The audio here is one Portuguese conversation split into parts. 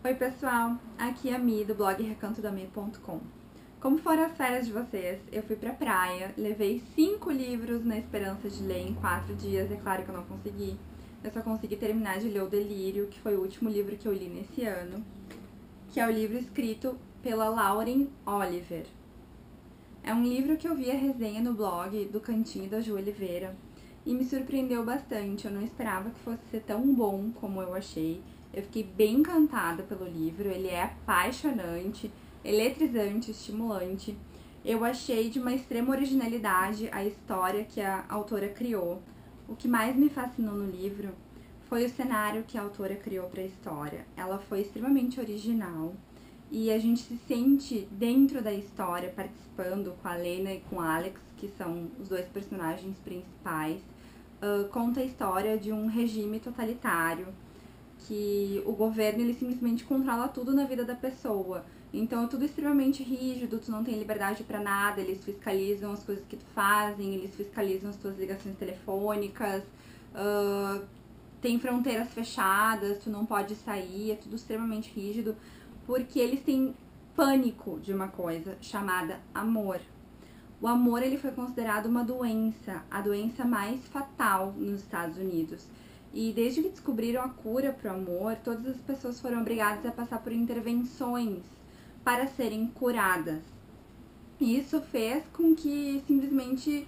Oi pessoal, aqui é a Mi do blog recantodami.com. Como foram as férias de vocês? Eu fui pra praia, levei 5 livros na esperança de ler em 4 dias, é claro que eu não consegui. Eu só consegui terminar de ler O Delírio, que foi o último livro que eu li nesse ano, que é o livro escrito pela Lauren Oliver. É um livro que eu vi a resenha no blog do Cantinho da Ju Oliveira e me surpreendeu bastante. Eu não esperava que fosse ser tão bom como eu achei. Eu fiquei bem encantada pelo livro, ele é apaixonante, eletrizante, estimulante. Eu achei de uma extrema originalidade a história que a autora criou. O que mais me fascinou no livro foi o cenário que a autora criou para a história. Ela foi extremamente original e a gente se sente dentro da história, participando com a Lena e com o Alex, que são os dois personagens principais. Conta a história de um regime totalitário, que o governo ele simplesmente controla tudo na vida da pessoa. Então é tudo extremamente rígido, tu não tem liberdade pra nada, eles fiscalizam as coisas que tu fazem, eles fiscalizam as tuas ligações telefônicas, tem fronteiras fechadas, tu não pode sair, é tudo extremamente rígido, porque eles têm pânico de uma coisa chamada amor. O amor ele foi considerado uma doença, a doença mais fatal nos Estados Unidos. E desde que descobriram a cura para o amor, todas as pessoas foram obrigadas a passar por intervenções para serem curadas. E isso fez com que simplesmente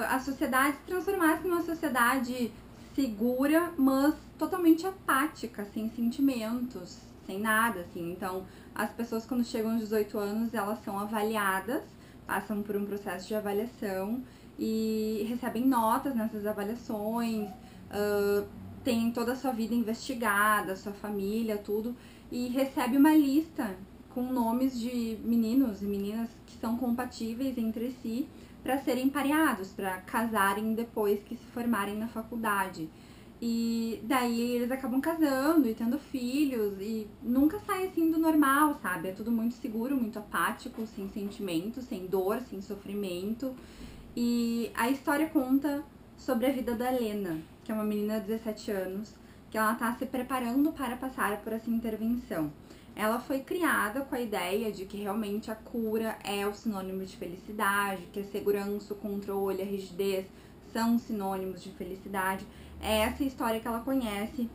a sociedade se transformasse numa sociedade segura, mas totalmente apática, sem sentimentos, sem nada, assim. Então, as pessoas quando chegam aos 18 anos, elas são avaliadas, passam por um processo de avaliação e recebem notas nessas avaliações, tem toda a sua vida investigada, sua família, tudo, e recebe uma lista com nomes de meninos e meninas que são compatíveis entre si para serem pareados, para casarem depois que se formarem na faculdade. E daí eles acabam casando e tendo filhos e nunca sai assim do normal, sabe? É tudo muito seguro, muito apático, sem sentimento, sem dor, sem sofrimento. E a história conta sobre a vida da Lena, que é uma menina de 17 anos, que ela está se preparando para passar por essa intervenção. Ela foi criada com a ideia de que realmente a cura é o sinônimo de felicidade, que a segurança, o controle, a rigidez são sinônimos de felicidade. É essa história que ela conhece.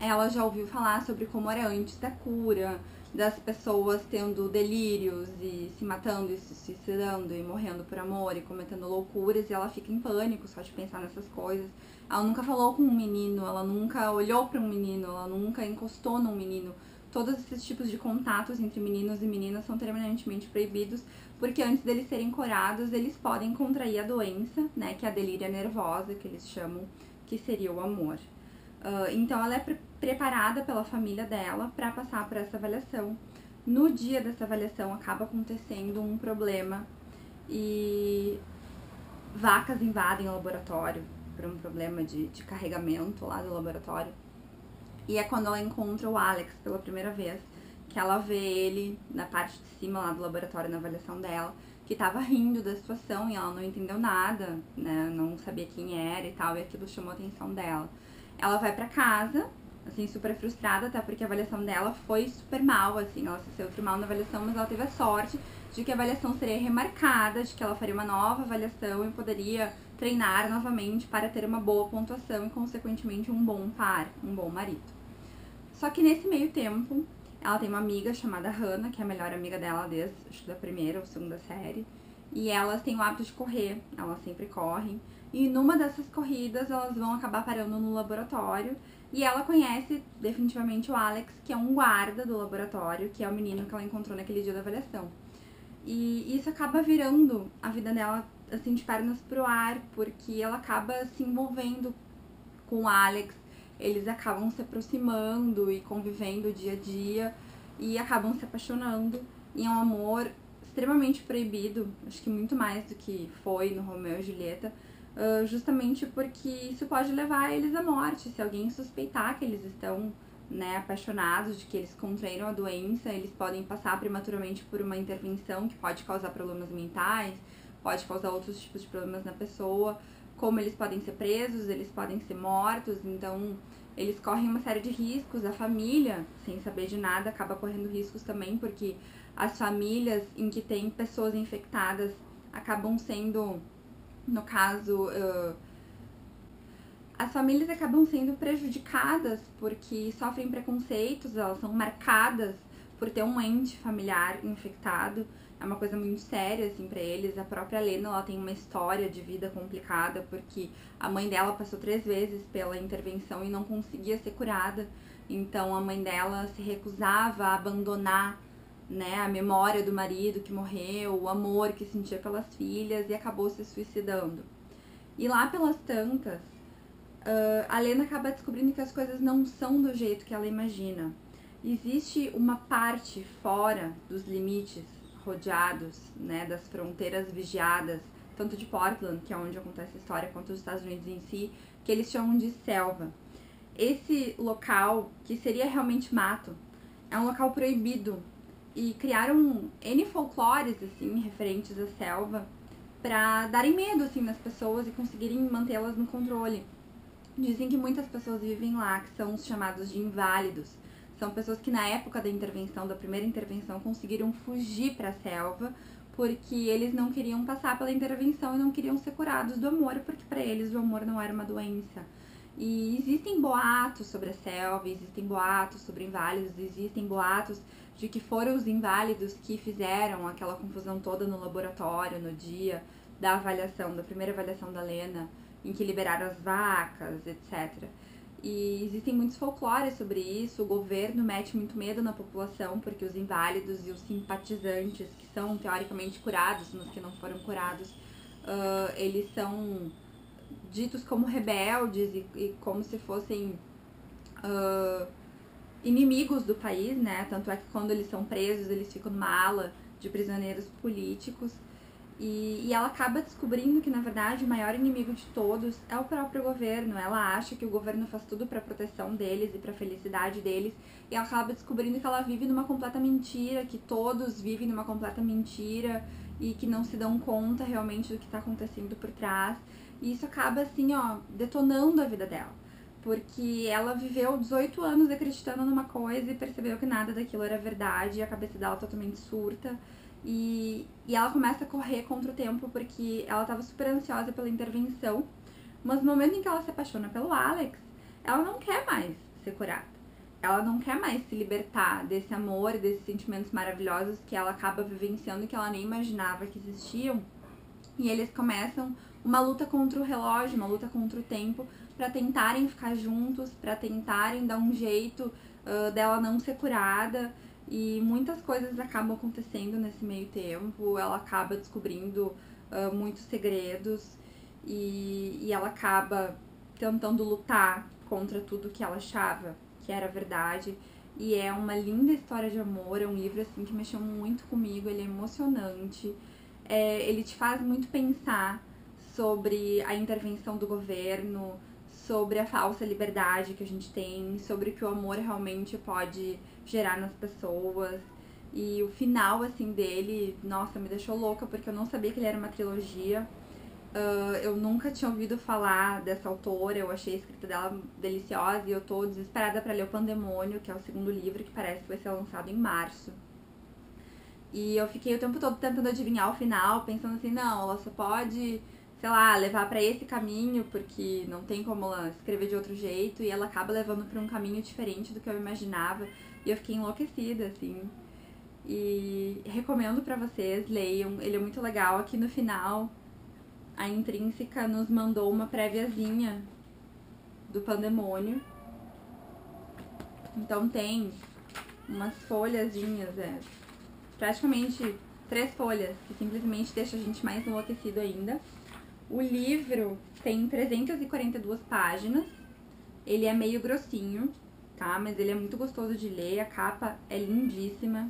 Ela já ouviu falar sobre como era antes da cura, das pessoas tendo delírios e se matando e se suicidando e morrendo por amor e cometendo loucuras, e ela fica em pânico só de pensar nessas coisas. Ela nunca falou com um menino, ela nunca olhou para um menino, ela nunca encostou num menino. Todos esses tipos de contatos entre meninos e meninas são terminantemente proibidos, porque antes deles serem curados, eles podem contrair a doença, né, que é a delíria nervosa, que eles chamam, que seria o amor. Então ela é preparada pela família dela para passar por essa avaliação. No dia dessa avaliação acaba acontecendo um problema e vacas invadem o laboratório por um problema de carregamento lá do laboratório. E é quando ela encontra o Alex pela primeira vez, que ela vê ele na parte de cima lá do laboratório, na avaliação dela, que tava rindo da situação e ela não entendeu nada, né, não sabia quem era e tal, e aquilo chamou a atenção dela. Ela vai pra casa, assim, super frustrada, até porque a avaliação dela foi super mal, assim, ela se saiu super mal na avaliação, mas ela teve a sorte de que a avaliação seria remarcada, de que ela faria uma nova avaliação e poderia treinar novamente para ter uma boa pontuação e, consequentemente, um bom par, um bom marido. Só que nesse meio tempo, ela tem uma amiga chamada Hannah, que é a melhor amiga dela desde, acho, da primeira ou segunda série, e elas têm o hábito de correr, elas sempre correm, e numa dessas corridas elas vão acabar parando no laboratório, e ela conhece definitivamente o Alex, que é um guarda do laboratório, que é o menino que ela encontrou naquele dia da avaliação. E isso acaba virando a vida dela, assim, de pernas pro ar, porque ela acaba se envolvendo com o Alex, eles acabam se aproximando e convivendo dia a dia, e acabam se apaixonando, e é um amor extremamente proibido, acho que muito mais do que foi no Romeu e Julieta, justamente porque isso pode levar eles à morte. Se alguém suspeitar que eles estão, né, apaixonados, de que eles contraíram a doença, eles podem passar prematuramente por uma intervenção que pode causar problemas mentais, pode causar outros tipos de problemas na pessoa, como eles podem ser presos, eles podem ser mortos, então eles correm uma série de riscos. A família, sem saber de nada, acaba correndo riscos também, porque as famílias em que tem pessoas infectadas acabam sendo, no caso, as famílias acabam sendo prejudicadas porque sofrem preconceitos, elas são marcadas por ter um ente familiar infectado. É uma coisa muito séria, assim, pra eles. A própria Lena, ela tem uma história de vida complicada, porque a mãe dela passou 3 vezes pela intervenção e não conseguia ser curada. Então, a mãe dela se recusava a abandonar, né, a memória do marido que morreu, o amor que sentia pelas filhas, e acabou se suicidando. E lá pelas tantas, a Lena acaba descobrindo que as coisas não são do jeito que ela imagina. Existe uma parte fora dos limites rodeados, né, das fronteiras vigiadas, tanto de Portland, que é onde acontece a história, quanto dos Estados Unidos em si, que eles chamam de selva. Esse local, que seria realmente mato, é um local proibido, e criaram N folclores, assim, referentes à selva, pra darem medo, assim, nas pessoas e conseguirem mantê-las no controle. Dizem que muitas pessoas vivem lá, que são os chamados de inválidos. São pessoas que na época da intervenção, da primeira intervenção, conseguiram fugir para a selva porque eles não queriam passar pela intervenção e não queriam ser curados do amor, porque para eles o amor não era uma doença. E existem boatos sobre a selva, existem boatos sobre inválidos, existem boatos de que foram os inválidos que fizeram aquela confusão toda no laboratório no dia da avaliação, da primeira avaliação da Lena, em que liberaram as vacas, etc. E existem muitos folclores sobre isso. O governo mete muito medo na população, porque os inválidos e os simpatizantes, que são teoricamente curados, mas que não foram curados, eles são ditos como rebeldes e como se fossem inimigos do país, né? Tanto é que quando eles são presos, eles ficam numa ala de prisioneiros políticos. E ela acaba descobrindo que, na verdade, o maior inimigo de todos é o próprio governo. Ela acha que o governo faz tudo para a proteção deles e para a felicidade deles. E ela acaba descobrindo que ela vive numa completa mentira, que todos vivem numa completa mentira e que não se dão conta realmente do que está acontecendo por trás. E isso acaba, assim, ó, detonando a vida dela. Porque ela viveu 18 anos acreditando numa coisa e percebeu que nada daquilo era verdade, e a cabeça dela totalmente surta. E ela começa a correr contra o tempo porque ela estava super ansiosa pela intervenção, mas no momento em que ela se apaixona pelo Alex, ela não quer mais ser curada. Ela não quer mais se libertar desse amor, desses sentimentos maravilhosos que ela acaba vivenciando e que ela nem imaginava que existiam. E eles começam uma luta contra o relógio, uma luta contra o tempo, para tentarem ficar juntos, para tentarem dar um jeito dela não ser curada. E muitas coisas acabam acontecendo nesse meio tempo. Ela acaba descobrindo muitos segredos e ela acaba tentando lutar contra tudo que ela achava que era verdade. E é uma linda história de amor, é um livro assim que mexeu muito comigo, ele é emocionante. Ele te faz muito pensar sobre a intervenção do governo, sobre a falsa liberdade que a gente tem, sobre o que o amor realmente pode gerar nas pessoas. E o final, assim, dele, nossa, me deixou louca, porque eu não sabia que ele era uma trilogia. Eu nunca tinha ouvido falar dessa autora, eu achei a escrita dela deliciosa e eu tô desesperada pra ler o Pandemônio, que é o segundo livro, que parece que vai ser lançado em março. E eu fiquei o tempo todo tentando adivinhar o final, pensando assim, não, ela só pode, sei lá, levar pra esse caminho, porque não tem como ela escrever de outro jeito, e ela acaba levando pra um caminho diferente do que eu imaginava, e eu fiquei enlouquecida, assim. E recomendo pra vocês, leiam, ele é muito legal. Aqui no final, a Intrínseca nos mandou uma préviazinha do Pandemônio. Então tem umas folhazinhas, praticamente 3 folhas, que simplesmente deixa a gente mais enlouquecido ainda. O livro tem 342 páginas, ele é meio grossinho, tá? Mas ele é muito gostoso de ler, a capa é lindíssima.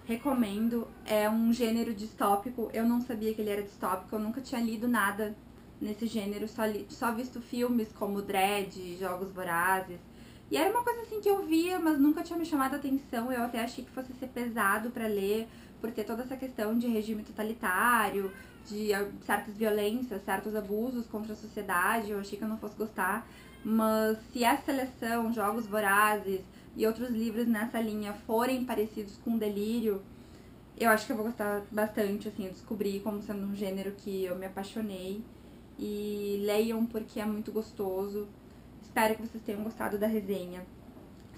Recomendo, é um gênero distópico, eu não sabia que ele era distópico, eu nunca tinha lido nada nesse gênero, só visto filmes como Dredd, Jogos Vorazes. E era uma coisa assim que eu via, mas nunca tinha me chamado a atenção, eu até achei que fosse ser pesado pra ler, por ter toda essa questão de regime totalitário, de certas violências, certos abusos contra a sociedade. Eu achei que eu não fosse gostar, mas se essa seleção, Jogos Vorazes e outros livros nessa linha forem parecidos com Delírio, eu acho que eu vou gostar bastante, assim, eu descobri como sendo um gênero que eu me apaixonei. E leiam porque é muito gostoso. Espero que vocês tenham gostado da resenha.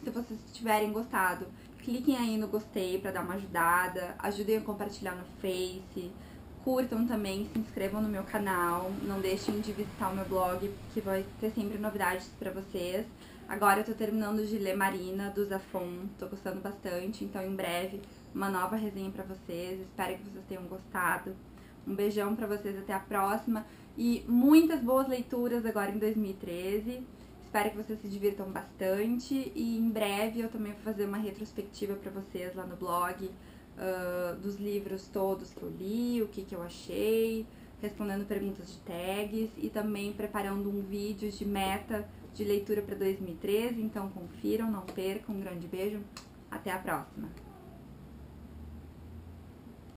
Se vocês tiverem gostado, cliquem aí no gostei pra dar uma ajudada, ajudem a compartilhar no Face, curtam também, se inscrevam no meu canal, não deixem de visitar o meu blog, que vai ter sempre novidades pra vocês. Agora eu tô terminando de ler Marina, do Zafon, tô gostando bastante, então em breve uma nova resenha pra vocês, espero que vocês tenham gostado. Um beijão pra vocês, até a próxima e muitas boas leituras agora em 2013. Espero que vocês se divirtam bastante e em breve eu também vou fazer uma retrospectiva pra vocês lá no blog, dos livros todos que eu li, o que eu achei, respondendo perguntas de tags e também preparando um vídeo de meta de leitura para 2013, então confiram, não percam, um grande beijo, até a próxima!